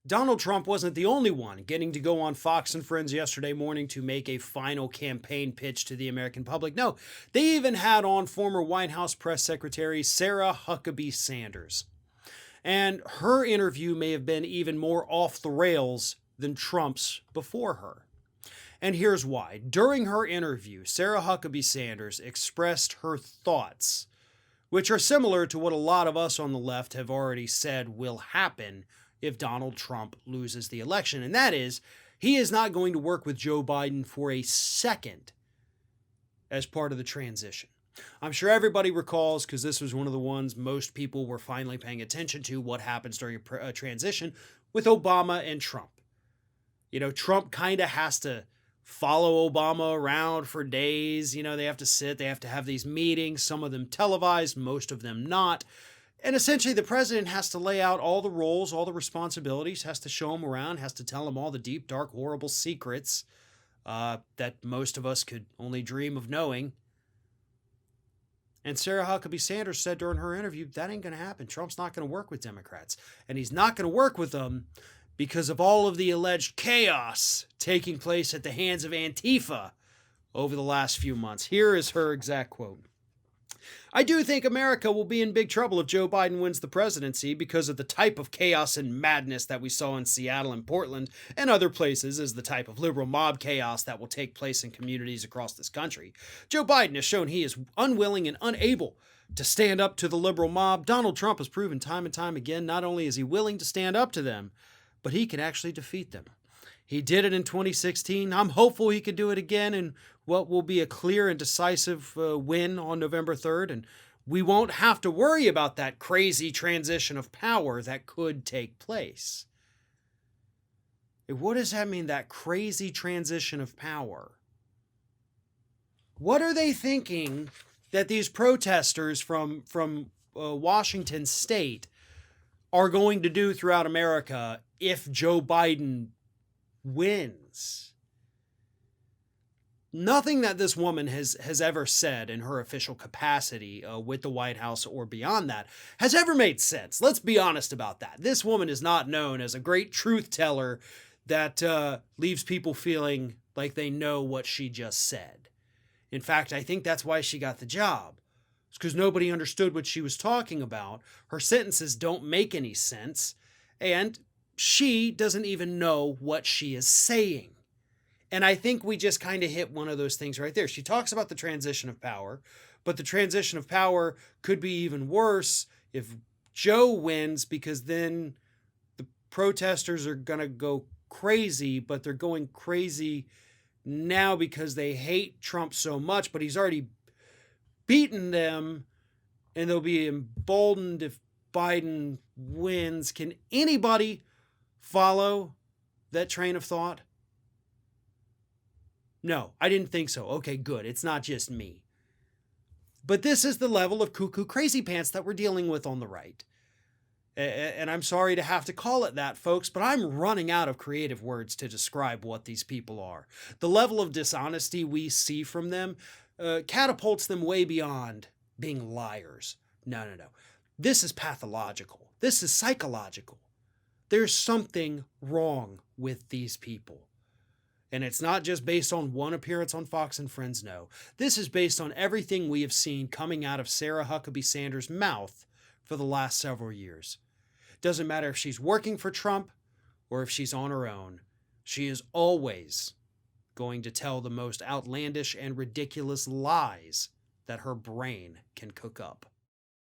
Donald Trump wasn't the only one getting to go on Fox and Friends yesterday morning to make a final campaign pitch to the American public. No, they even had on former White House press secretary Sarah Huckabee Sanders. And her interview may have been even more off the rails than Trump's before her. And here's why. During her interview, Sarah Huckabee Sanders expressed her thoughts, which are similar to what a lot of us on the left have already said will happen if Donald Trump loses the election. And that is, he is not going to work with Joe Biden for a second as part of the transition. I'm sure everybody recalls, because this was one of the ones most people were finally paying attention to, what happens during a transition with Obama and Trump. You know, Trump kind of has to follow Obama around for days. You know, they have to sit, they have to have these meetings, some of them televised, most of them not. And essentially, the president has to lay out all the roles, all the responsibilities, has to show him around, has to tell him all the deep, dark, horrible secrets that most of us could only dream of knowing. And Sarah Huckabee Sanders said during her interview, that ain't going to happen. Trump's not going to work with Democrats. And he's not going to work with them because of all of the alleged chaos taking place at the hands of Antifa over the last few months. Here is her exact quote. I do think America will be in big trouble if Joe Biden wins the presidency because of the type of chaos and madness that we saw in Seattle and Portland and other places is the type of liberal mob chaos that will take place in communities across this country. Joe Biden has shown he is unwilling and unable to stand up to the liberal mob. Donald Trump has proven time and time again, not only is he willing to stand up to them, but he can actually defeat them. He did it in 2016. I'm hopeful he could do it again in what will be a clear and decisive win on November 3rd. And we won't have to worry about that crazy transition of power that could take place. What does that mean, that crazy transition of power? What are they thinking that these protesters from Washington State are going to do throughout America if Joe Biden wins? Nothing that this woman has ever said in her official capacity with the White House or beyond that has ever made sense. Let's be honest about that. This woman is not known as a great truth teller that leaves people feeling like they know what she just said. In fact, I think that's why she got the job. It's because nobody understood what she was talking about. Her sentences don't make any sense. And she doesn't even know what she is saying. And I think we just kind of hit one of those things right there. She talks about the transition of power, but the transition of power could be even worse if Joe wins, because then the protesters are going to go crazy, but they're going crazy now because they hate Trump so much, but he's already beaten them, and they'll be emboldened if Biden wins. Can anybody follow that train of thought? No, I didn't think so. Okay, good. It's not just me. But this is the level of cuckoo crazy pants that we're dealing with on the right. And I'm sorry to have to call it that, folks, but I'm running out of creative words to describe what these people are. The level of dishonesty we see from them catapults them way beyond being liars. No. This is pathological. This is psychological. There's something wrong with these people. And it's not just based on one appearance on Fox and Friends, no. This is based on everything we have seen coming out of Sarah Huckabee Sanders' mouth for the last several years. Doesn't matter if she's working for Trump or if she's on her own. She is always going to tell the most outlandish and ridiculous lies that her brain can cook up.